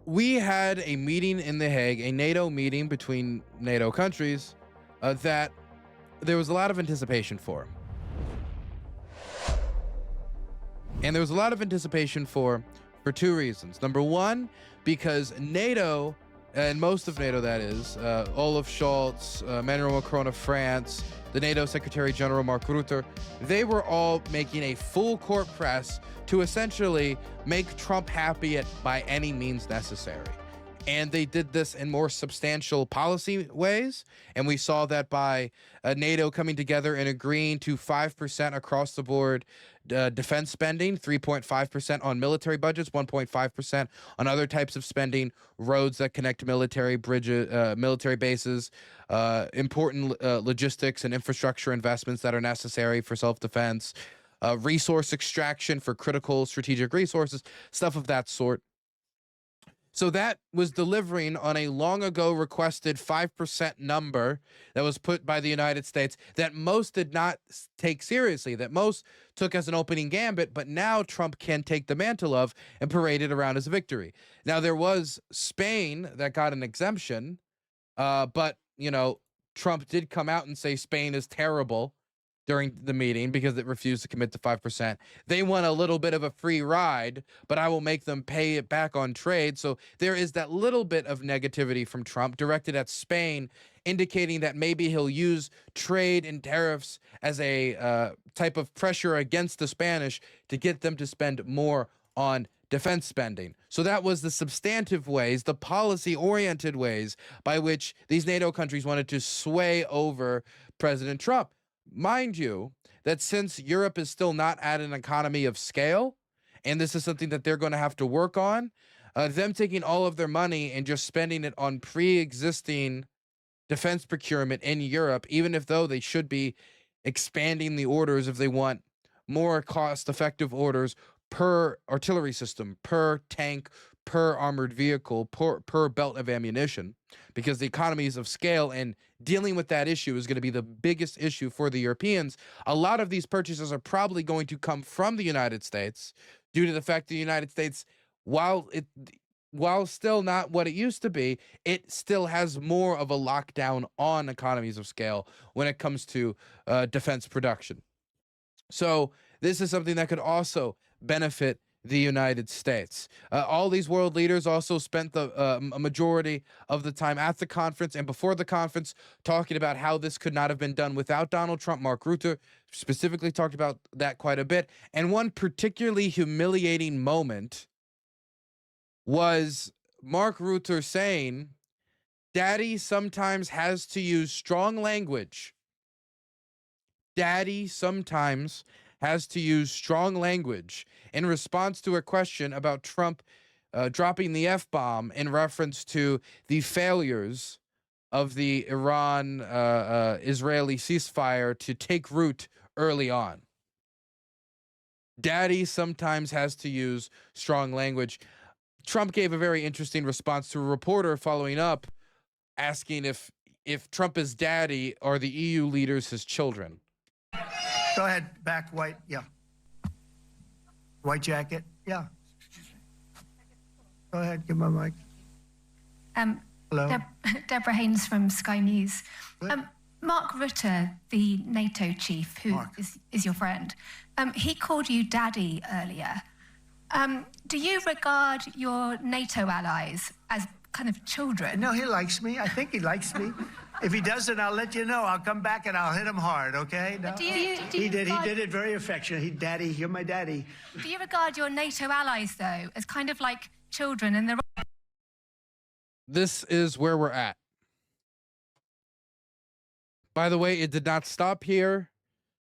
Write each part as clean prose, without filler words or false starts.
we had a meeting in The Hague, a NATO meeting between NATO countries that there was a lot of anticipation for. And there was a lot of anticipation for two reasons. Number one, because NATO, and most of NATO that is, Olaf Scholz, Emmanuel Macron of France, the NATO Secretary-General Mark Rutte, they were all making a full court press to essentially make Trump happy by any means necessary. And they did this in more substantial policy ways. And we saw that by NATO coming together and agreeing to 5% across the board defense spending, 3.5% on military budgets, 1.5% on other types of spending, roads that connect military bridges, military bases, important logistics and infrastructure investments that are necessary for self-defense, resource extraction for critical strategic resources, stuff of that sort. So that was delivering on a long ago requested 5% number that was put by the United States that most did not take seriously, that most took as an opening gambit, but now Trump can take the mantle of and parade it around as a victory. Now, there was Spain that got an exemption, but, Trump did come out and say Spain is terrible during the meeting because it refused to commit to 5%. They want a little bit of a free ride, but I will make them pay it back on trade. So there is that little bit of negativity from Trump directed at Spain, indicating that maybe he'll use trade and tariffs as a type of pressure against the Spanish to get them to spend more on defense spending. So that was the substantive ways, the policy-oriented ways by which these NATO countries wanted to sway over President Trump. Mind you, that since Europe is still not at an economy of scale, and this is something that they're going to have to work on, them taking all of their money and just spending it on pre-existing defense procurement in Europe, even if though they should be expanding the orders if they want more cost-effective orders per artillery system, per tank, per armored vehicle, per belt of ammunition, because the economies of scale and dealing with that issue is going to be the biggest issue for the Europeans. A lot of these purchases are probably going to come from the United States due to the fact that the United States, while still not what it used to be, it still has more of a lockdown on economies of scale when it comes to defense production. So this is something that could also benefit the United States. All these world leaders also spent a majority of the time at the conference and before the conference talking about how this could not have been done without Donald Trump. Mark Rutte specifically talked about that quite a bit. And one particularly humiliating moment was Mark Rutte saying, "Daddy sometimes has to use strong language. Daddy sometimes has to use strong language," in response to a question about Trump dropping the F-bomb in reference to the failures of the Iran-Israeli ceasefire to take root early on. Daddy sometimes has to use strong language. Trump gave a very interesting response to a reporter following up, asking if Trump is daddy, are the EU leaders his children? Go ahead, back white, yeah. White jacket, yeah. Go ahead, give my mic. Hello. Deborah Haynes from Sky News. Mark Rutte, the NATO chief, who is your friend, he called you daddy earlier. Do you regard your NATO allies as kind of children? No, he likes me. I think he likes me. If he doesn't, I'll let you know. I'll come back and I'll hit him hard, okay? No? He did it very affectionate. Daddy, you're my daddy. Do you regard your NATO allies, though, as kind of like children in the... This is where we're at. By the way, it did not stop here.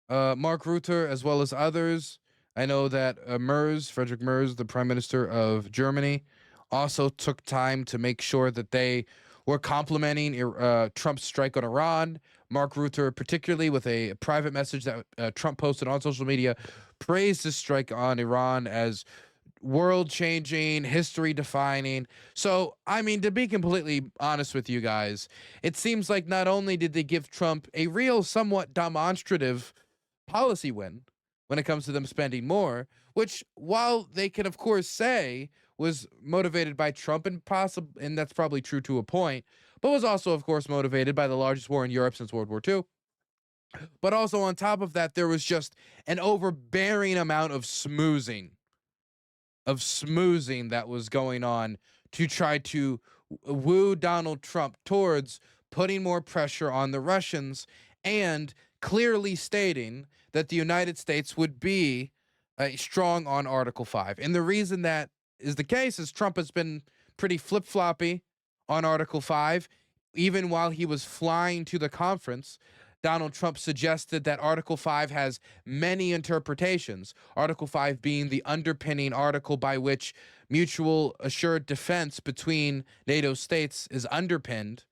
Mark Rutte, as well as others, I know that Friedrich Merz, the Prime Minister of Germany, also took time to make sure that they were complimenting Trump's strike on Iran. Mark Rutte, particularly with a private message that Trump posted on social media, praised his strike on Iran as world-changing, history-defining. So, I mean, to be completely honest with you guys, it seems like not only did they give Trump a real, somewhat demonstrative policy win when it comes to them spending more, which, while they can, of course, say, was motivated by Trump, and that's probably true to a point, but was also, of course, motivated by the largest war in Europe since World War II. But also on top of that, there was just an overbearing amount of smoozing that was going on to try to woo Donald Trump towards putting more pressure on the Russians and clearly stating that the United States would be strong on Article 5. And the reason that is the case is Trump has been pretty flip-floppy on Article 5. Even while he was flying to the conference, Donald Trump suggested that Article 5 has many interpretations, Article 5 being the underpinning article by which mutual assured defense between NATO states is underpinned,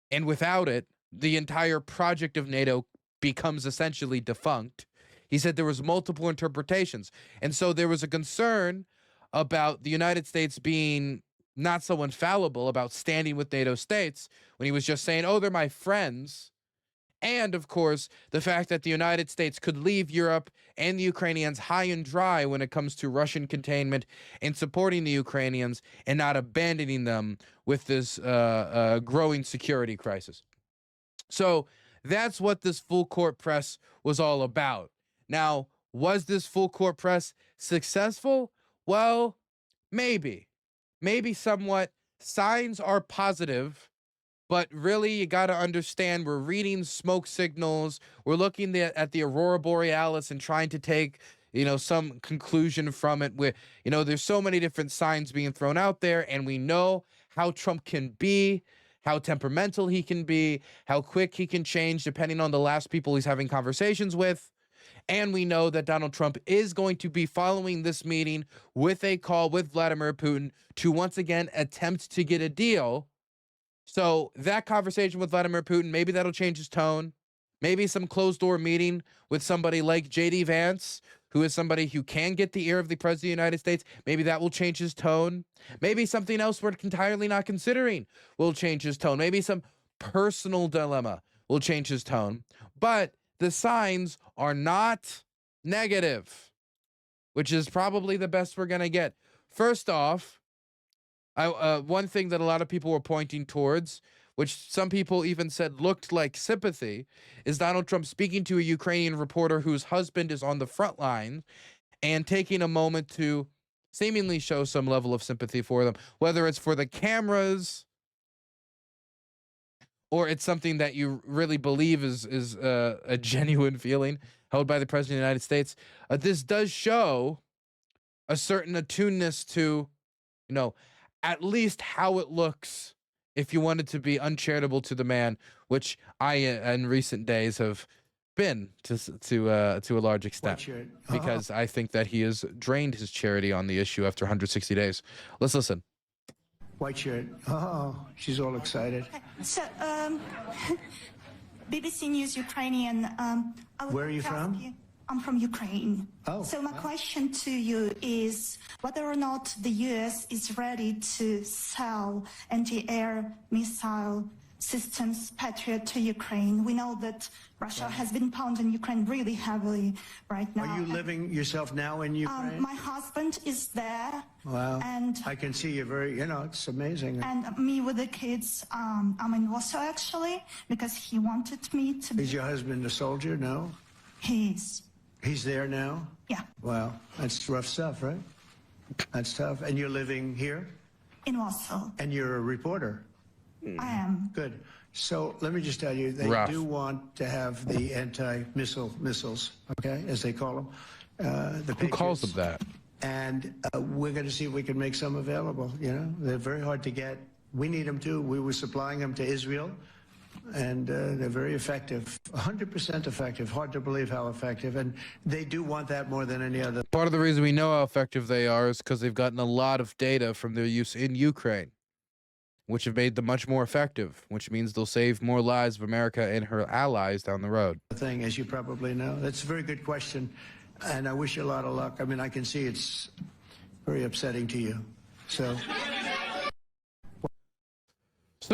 and without it, the entire project of NATO becomes essentially defunct. He said there was multiple interpretations, and so there was a concern about the United States being not so infallible about standing with NATO states when he was just saying, oh, they're my friends. And, of course, the fact that the United States could leave Europe and the Ukrainians high and dry when it comes to Russian containment and supporting the Ukrainians and not abandoning them with this growing security crisis. So that's what this full court press was all about. Now, was this full court press successful? Well, maybe. Maybe somewhat. Signs are positive. But really, you got to understand, we're reading smoke signals. We're looking at the Aurora Borealis and trying to take, some conclusion from it. There's so many different signs being thrown out there, and we know how Trump can be, how temperamental he can be, how quick he can change depending on the last people he's having conversations with. And we know that Donald Trump is going to be following this meeting with a call with Vladimir Putin to once again attempt to get a deal. So that conversation with Vladimir Putin, maybe that'll change his tone. Maybe some closed-door meeting with somebody like J.D. Vance, who is somebody who can get the ear of the President of the United States. Maybe that will change his tone. Maybe something else we're entirely not considering will change his tone. Maybe some personal dilemma will change his tone. But the signs are not negative, which is probably the best we're going to get. First off, one thing that a lot of people were pointing towards, which some people even said looked like sympathy, is Donald Trump speaking to a Ukrainian reporter whose husband is on the front line and taking a moment to seemingly show some level of sympathy for them, whether it's for the cameras or it's something that you really believe is a genuine feeling held by the President of the United States. This does show a certain attuneness to, at least how it looks if you wanted to be uncharitable to the man, which I, in recent days, have been to a large extent, because I think that he has drained his charity on the issue after 160 days. Let's listen. White shirt. Oh, she's all excited. So, BBC News Ukrainian. Where are you from? I'm from Ukraine. Oh. So my question to you is whether or not the U.S. is ready to sell anti-air missile systems, Patriot, to Ukraine. We know that Russia has been pounding Ukraine really heavily right now. Are you living yourself now in Ukraine? My husband is there. Wow. And I can see you're very, it's amazing. And me with the kids, I'm in Warsaw actually, because he wanted me to be. Is your husband a soldier? No? He is. He's there now? Yeah. Wow. That's rough stuff, right? That's tough. And you're living here? In Warsaw. And you're a reporter? I am. Good. So let me just tell you, they do want to have the missiles, okay, as they call them. Who calls them that? And we're going to see if we can make some available. They're very hard to get. We need them too. We were supplying them to Israel, and they're very effective, 100% effective. Hard to believe how effective. And they do want that more than any other. Part of the reason we know how effective they are is because they've gotten a lot of data from their use in Ukraine, which have made them much more effective, which means they'll save more lives of America and her allies down the road. Thing, as you probably know. That's a very good question, and I wish you a lot of luck. I mean, I can see it's very upsetting to you. So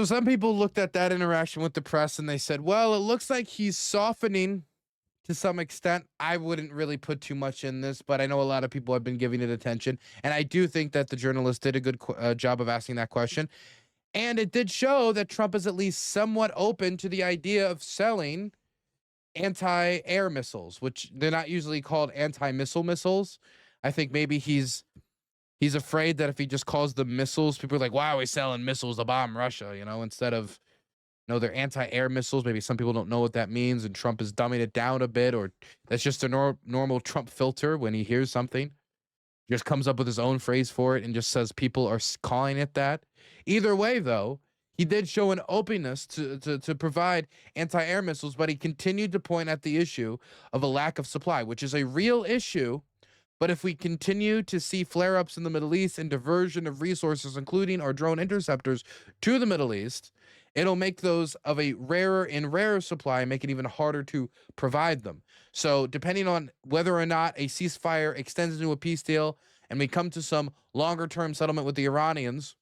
some people looked at that interaction with the press and they said, well, it looks like he's softening to some extent. I wouldn't really put too much in this, but I know a lot of people have been giving it attention. And I do think that the journalist did a good job of asking that question. And it did show that Trump is at least somewhat open to the idea of selling anti-air missiles, which they're not usually called anti-missile missiles. I think maybe he's afraid that if he just calls them missiles, people are like, why are we selling missiles to bomb Russia? You know, instead of, you know, they're anti-air missiles. Maybe some people don't know what that means, and Trump is dumbing it down a bit, or that's just a normal Trump filter when he hears something. He just comes up with his own phrase for it and just says people are calling it that. Either way, though, he did show an openness to provide anti-air missiles, but he continued to point at the issue of a lack of supply, which is a real issue. But if we continue to see flare-ups in the Middle East and diversion of resources, including our drone interceptors, to the Middle East, it'll make those of a rarer and rarer supply, make it even harder to provide them. So depending on whether or not a ceasefire extends into a peace deal and we come to some longer-term settlement with the Iranians,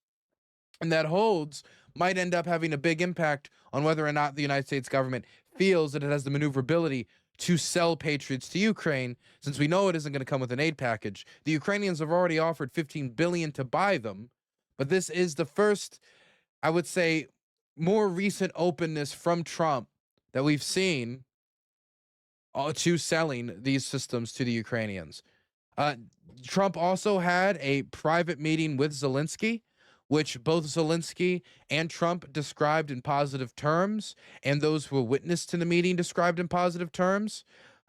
and that holds, might end up having a big impact on whether or not the United States government feels that it has the maneuverability to sell Patriots to Ukraine, since we know it isn't going to come with an aid package. The Ukrainians have already offered $15 billion to buy them, but this is the first, I would say, more recent openness from Trump that we've seen to selling these systems to the Ukrainians. Trump also had a private meeting with Zelenskyy, which both Zelenskyy and Trump described in positive terms, and those who were witness to the meeting described in positive terms.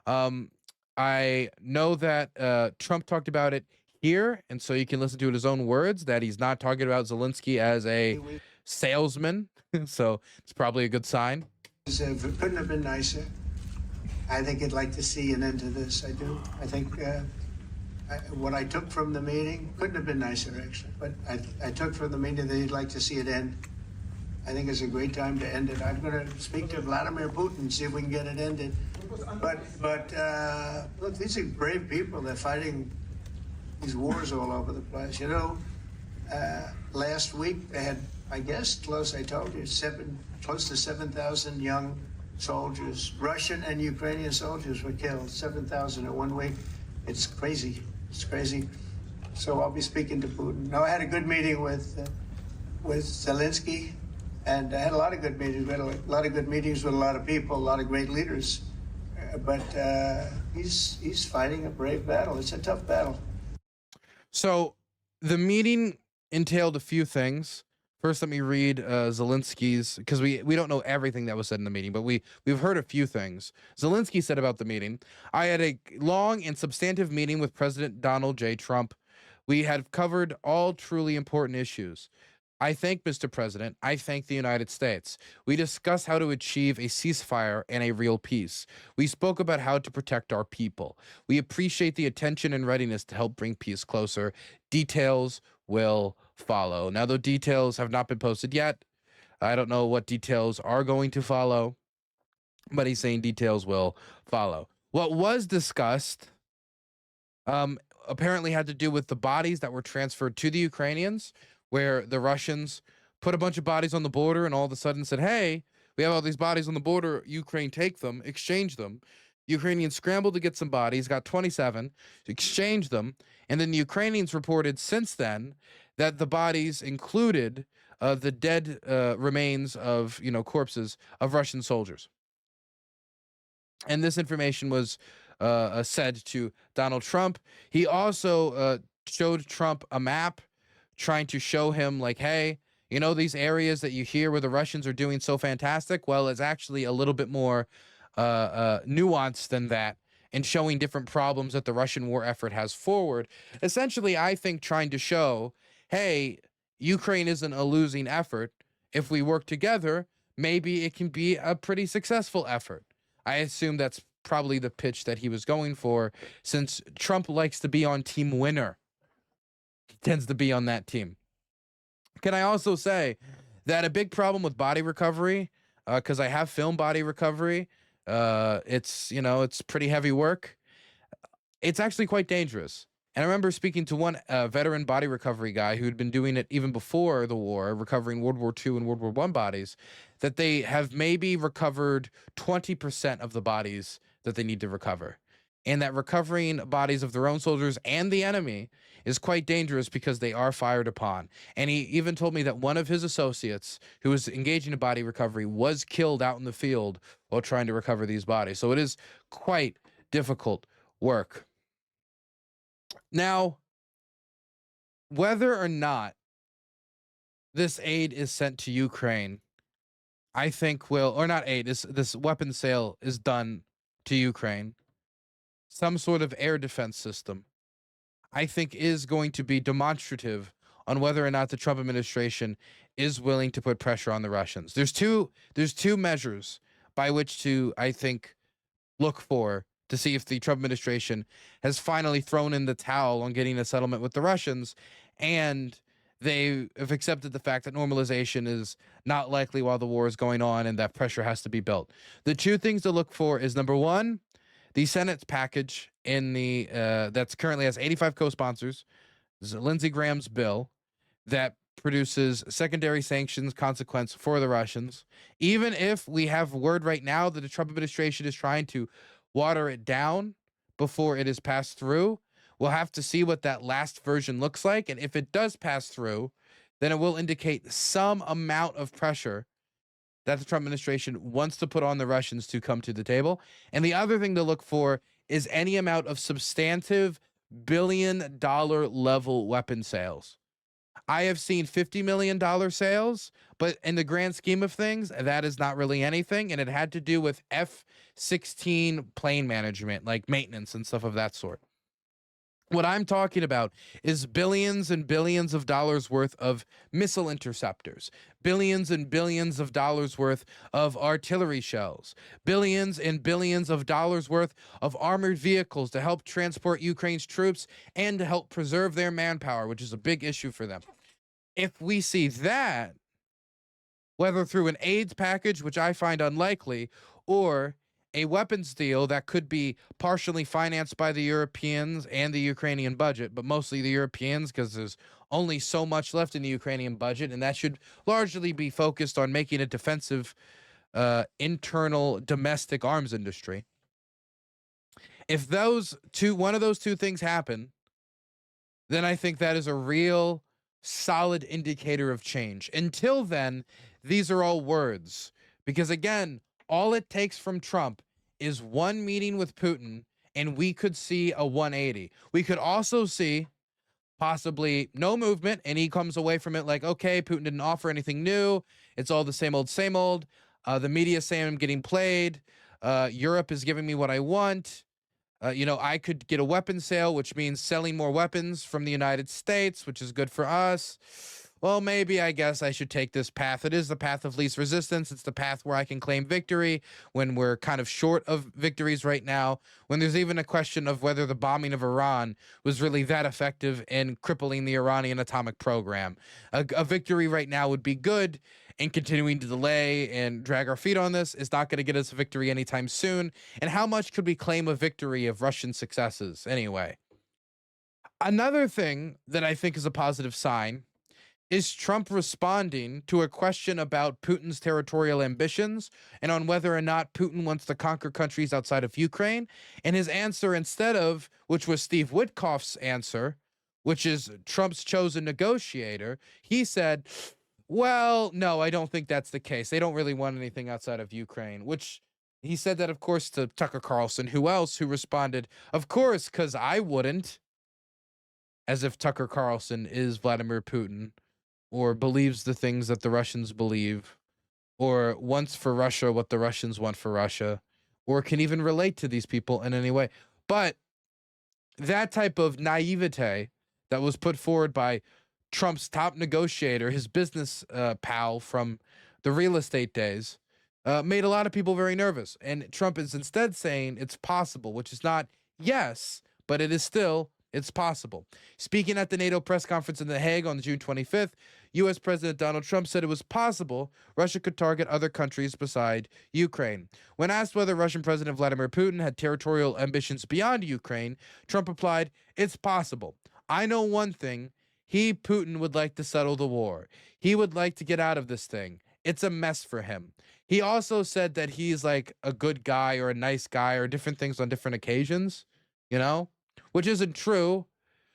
I know that Trump talked about it here, and so you can listen to it his own words, that he's not talking about Zelenskyy as a salesman, so it's probably a good sign. It couldn't have been nicer. I think I'd like to see an end to this. I do. I think what I took from the meeting couldn't have been nicer, actually. But I took from the meeting that he'd like to see it end. I think it's a great time to end it. I'm going to speak to Vladimir Putin, see if we can get it ended. But look, these are brave people. They're fighting these wars all over the place. You know, last week they had, I guess, close to 7,000 young soldiers, Russian and Ukrainian soldiers were killed. 7,000 in 1 week. It's crazy. It's crazy. So I'll be speaking to Putin. No, I had a good meeting with Zelenskyy, and I had a lot of good meetings. We had a lot of good meetings with a lot of people, a lot of great leaders. But he's fighting a brave battle. It's a tough battle. So the meeting entailed a few things. First, let me read Zelenskyy's, because we don't know everything that was said in the meeting, but we've heard a few things. Zelenskyy said about the meeting, I had a long and substantive meeting with President Donald J. Trump. We had covered all truly important issues. I thank Mr. President. I thank the United States. We discussed how to achieve a ceasefire and a real peace. We spoke about how to protect our people. We appreciate the attention and readiness to help bring peace closer. Details will follow. Now, the details have not been posted yet. I don't know what details are going to follow, but he's saying details will follow. What was discussed apparently had to do with the bodies that were transferred to the Ukrainians, where the Russians put a bunch of bodies on the border and all of a sudden said, hey, we have all these bodies on the border, Ukraine, take them, exchange them. Ukrainians scrambled to get some bodies, got 27, exchanged them, and then the Ukrainians reported since then that the bodies included the dead remains of, corpses of Russian soldiers. And this information was said to Donald Trump. He also showed Trump a map, trying to show him, like, hey, these areas that you hear where the Russians are doing so fantastic, well, it's actually a little bit more nuanced than that, and showing different problems that the Russian war effort has forward. Essentially, I think trying to show, hey, Ukraine isn't a losing effort. If we work together, maybe it can be a pretty successful effort. I assume that's probably the pitch that he was going for, since Trump likes to be on team winner. He tends to be on that team. Can I also say that a big problem with body recovery, because I have filmed body recovery, it's pretty heavy work. It's actually quite dangerous. And I remember speaking to one veteran body recovery guy who'd been doing it even before the war, recovering World War II and World War I bodies, that they have maybe recovered 20% of the bodies that they need to recover. And that recovering bodies of their own soldiers and the enemy is quite dangerous because they are fired upon. And he even told me that one of his associates who was engaging in body recovery was killed out in the field while trying to recover these bodies. So it is quite difficult work. Now, whether or not this aid is sent to Ukraine, I think will, or not aid, this weapon sale is done to Ukraine, some sort of air defense system, I think is going to be demonstrative on whether or not the Trump administration is willing to put pressure on the Russians. There's two measures by which to, I think, look for to see if the Trump administration has finally thrown in the towel on getting a settlement with the Russians, and they have accepted the fact that normalization is not likely while the war is going on and that pressure has to be built. The two things to look for is, number one, the Senate's package in the that's currently has 85 co-sponsors, Lindsey Graham's bill that produces secondary sanctions consequence for the Russians. Even if we have word right now that the Trump administration is trying to water it down before it is passed through, we'll have to see what that last version looks like. And if it does pass through, then it will indicate some amount of pressure that the Trump administration wants to put on the Russians to come to the table. And the other thing to look for is any amount of substantive billion-dollar level weapon sales. I have seen $50 million sales, but in the grand scheme of things, that is not really anything. And it had to do with F-16 plane management, like maintenance and stuff of that sort. What I'm talking about is billions and billions of dollars worth of missile interceptors, billions and billions of dollars worth of artillery shells, billions and billions of dollars worth of armored vehicles to help transport Ukraine's troops and to help preserve their manpower, which is a big issue for them. If we see that, whether through an AIDS package, which I find unlikely, or a weapons deal that could be partially financed by the Europeans and the Ukrainian budget, but mostly the Europeans because there's only so much left in the Ukrainian budget, and that should largely be focused on making a defensive, internal domestic arms industry. If one of those two things happen, then I think that is a real solid indicator of change. Until then, these are all words, because again, all it takes from Trump is one meeting with Putin, and we could see a 180. We could also see possibly no movement, and he comes away from it like, okay, Putin didn't offer anything new. It's all the same old, same old. The media saying I'm getting played. Europe is giving me what I want. I could get a weapon sale, which means selling more weapons from the United States, which is good for us. Well, maybe I guess I should take this path. It is the path of least resistance. It's the path where I can claim victory when we're kind of short of victories right now, when there's even a question of whether the bombing of Iran was really that effective in crippling the Iranian atomic program. A victory right now would be good, and continuing to delay and drag our feet on this is not going to get us a victory anytime soon. And how much could we claim a victory of Russian successes anyway? Another thing that I think is a positive sign is Trump responding to a question about Putin's territorial ambitions and on whether or not Putin wants to conquer countries outside of Ukraine. And his answer, instead of, which was Steve Witkoff's answer, which is Trump's chosen negotiator, he said, well, no, I don't think that's the case. They don't really want anything outside of Ukraine, which he said that, of course, to Tucker Carlson. Who else? Who responded, of course, because I wouldn't, as if Tucker Carlson is Vladimir Putin, or believes the things that the Russians believe, or wants for Russia what the Russians want for Russia, or can even relate to these people in any way. But that type of naivete that was put forward by Trump's top negotiator, his business pal from the real estate days, made a lot of people very nervous. And Trump is instead saying it's possible, which is not yes, but it is still, it's possible. Speaking at the NATO press conference in The Hague on June 25th, U.S. President Donald Trump said it was possible Russia could target other countries beside Ukraine. When asked whether Russian President Vladimir Putin had territorial ambitions beyond Ukraine, Trump replied, it's possible. I know one thing. Putin, would like to settle the war. He would like to get out of this thing. it's a mess for him. He also said that he's like a good guy or a nice guy or different things on different occasions, you know, which isn't true.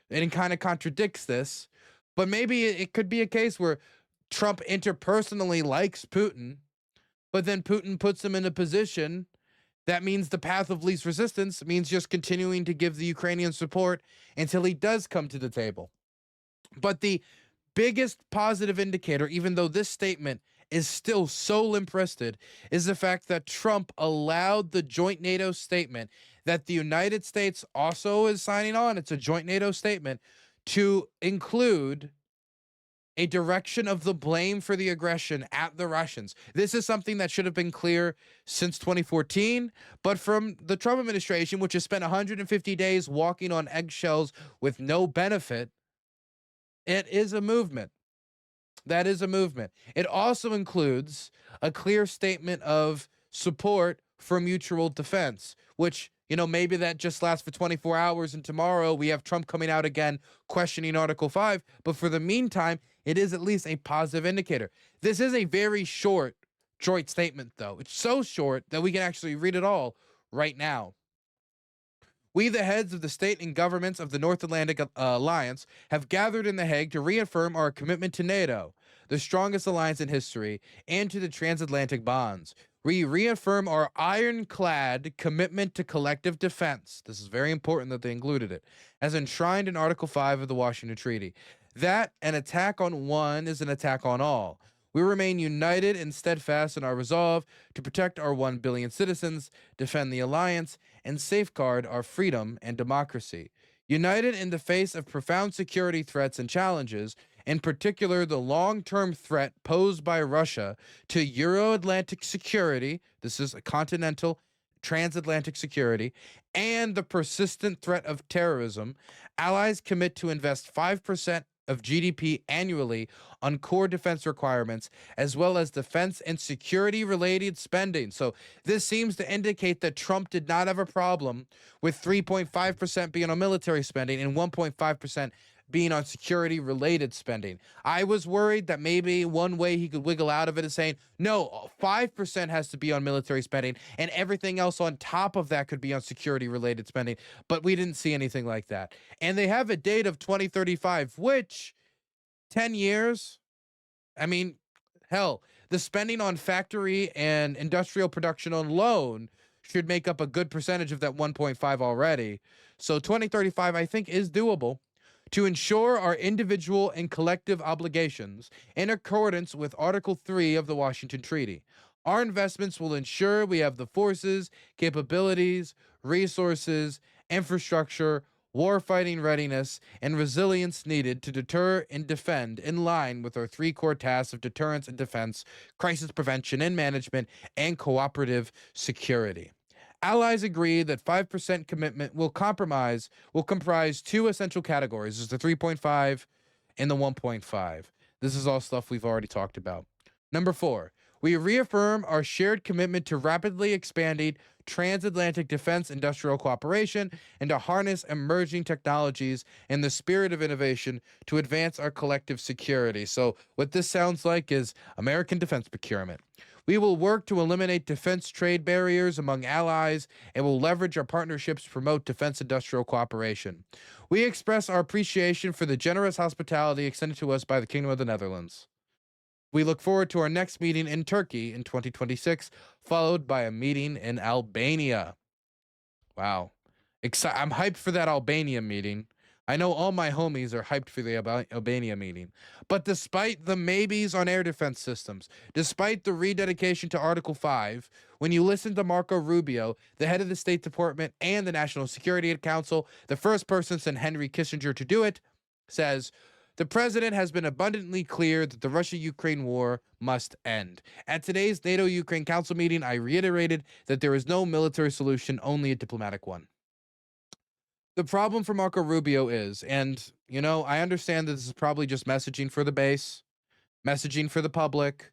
And it kind of contradicts this. But maybe it could be a case where Trump interpersonally likes Putin, but then Putin puts him in a position that means the path of least resistance means just continuing to give the Ukrainian support until he does come to the table. But the biggest positive indicator, even though this statement is still so limp-wristed, is the fact that Trump allowed the joint NATO statement that the United States also is signing on. It's a joint NATO statement to include a direction of the blame for the aggression at the Russians. This is something that should have been clear since 2014, but from the Trump administration, which has spent 150 days walking on eggshells with no benefit, it is a movement. That is a movement. It also includes a clear statement of support for mutual defense, which, you know, maybe that just lasts for 24 hours and tomorrow we have Trump coming out again questioning Article 5. But for the meantime, it is at least a positive indicator. This is a very short joint statement, though. It's so short that we can actually read it all right now. We, the heads of the state and governments of the North Atlantic Alliance, have gathered in The Hague to reaffirm our commitment to NATO, the strongest alliance in history, and to the transatlantic bonds. We reaffirm our ironclad commitment to collective defense. This is very important that they included it, as enshrined in Article 5 of the Washington Treaty. That an attack on one is an attack on all. We remain united and steadfast in our resolve to protect our 1 billion citizens, defend the alliance, and safeguard our freedom and democracy. United in the face of profound security threats and challenges, in particular the long-term threat posed by Russia to Euro-Atlantic security, this is a continental transatlantic security, and the persistent threat of terrorism, allies commit to invest 5% of GDP annually on core defense requirements, as well as defense and security-related spending. So this seems to indicate that Trump did not have a problem with 3.5% being on military spending and 1.5% being on security-related spending. I was worried that maybe one way he could wiggle out of it is saying, no, 5% has to be on military spending, and everything else on top of that could be on security-related spending. But we didn't see anything like that. And they have a date of 2035, which 10 years, I mean, hell, the spending on factory and industrial production alone should make up a good percentage of that 1.5 already. So 2035, I think, is doable. To ensure our individual and collective obligations in accordance with Article 3 of the Washington Treaty. Our investments will ensure we have the forces, capabilities, resources, infrastructure, warfighting readiness, and resilience needed to deter and defend in line with our 3 core tasks of deterrence and defense, crisis prevention and management, and cooperative security. Allies agree that 5% commitment will comprise 2 essential categories. There's the 3.5 and the 1.5. This is all stuff we've already talked about. Number 4, we reaffirm our shared commitment to rapidly expanding transatlantic defense industrial cooperation and to harness emerging technologies in the spirit of innovation to advance our collective security. So what this sounds like is American defense procurement. We will work to eliminate defense trade barriers among allies and will leverage our partnerships to promote defense industrial cooperation. We express our appreciation for the generous hospitality extended to us by the Kingdom of the Netherlands. We look forward to our next meeting in Turkey in 2026, followed by a meeting in Albania. Wow. I'm hyped for that Albania meeting. I know all my homies are hyped for the Albania meeting. But despite the maybes on air defense systems, despite the rededication to Article 5, when you listen to Marco Rubio, the head of the State Department and the National Security Council, the first person since Henry Kissinger to do it, says, the president has been abundantly clear that the Russia-Ukraine war must end. At today's NATO-Ukraine Council meeting, I reiterated that there is no military solution, only a diplomatic one. The problem for Marco Rubio is, and, you know, I understand that this is probably just messaging for the base, messaging for the public,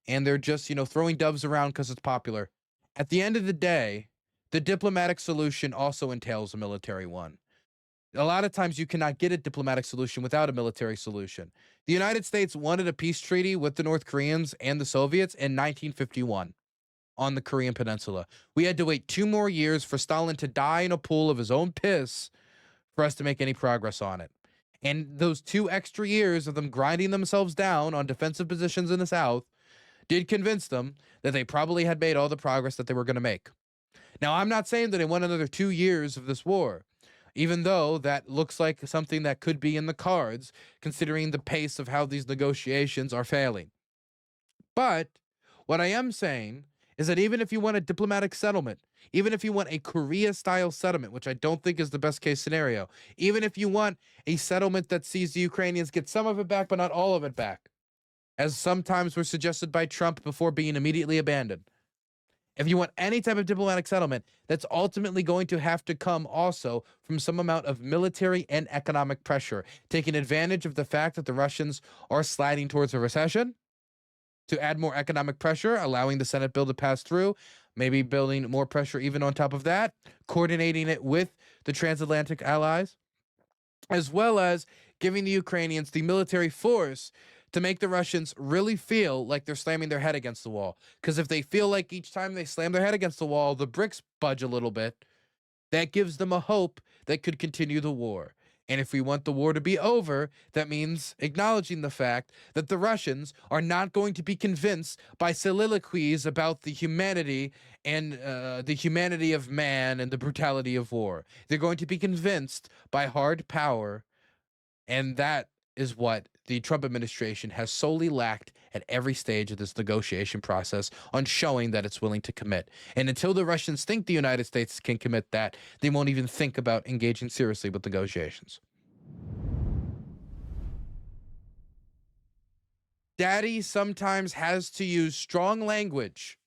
and they're just, throwing doves around because it's popular. At the end of the day, the diplomatic solution also entails a military one. A lot of times you cannot get a diplomatic solution without a military solution. The United States wanted a peace treaty with the North Koreans and the Soviets in 1951 on the Korean Peninsula. We had to wait 2 more years for Stalin to die in a pool of his own piss for us to make any progress on it. And those 2 extra years of them grinding themselves down on defensive positions in the South did convince them that they probably had made all the progress that they were going to make. Now, I'm not saying that they want another 2 years of this war, even though that looks like something that could be in the cards, considering the pace of how these negotiations are failing. But what I am saying is that even if you want a diplomatic settlement, even if you want a Korea-style settlement, which I don't think is the best case scenario, even if you want a settlement that sees the Ukrainians get some of it back, but not all of it back, as sometimes were suggested by Trump before being immediately abandoned, if you want any type of diplomatic settlement, that's ultimately going to have to come also from some amount of military and economic pressure, taking advantage of the fact that the Russians are sliding towards a recession, to add more economic pressure, allowing the Senate bill to pass through, maybe building more pressure even on top of that, coordinating it with the transatlantic allies, as well as giving the Ukrainians the military force to make the Russians really feel like they're slamming their head against the wall. Because if they feel like each time they slam their head against the wall, the bricks budge a little bit, that gives them a hope that could continue the war. And if we want the war to be over, that means acknowledging the fact that the Russians are not going to be convinced by soliloquies about the humanity and the humanity of man and the brutality of war. They're going to be convinced by hard power, and that is what the Trump administration has solely lacked at every stage of this negotiation process on showing that it's willing to commit. And until the Russians think the United States can commit that, they won't even think about engaging seriously with negotiations. Daddy sometimes has to use strong language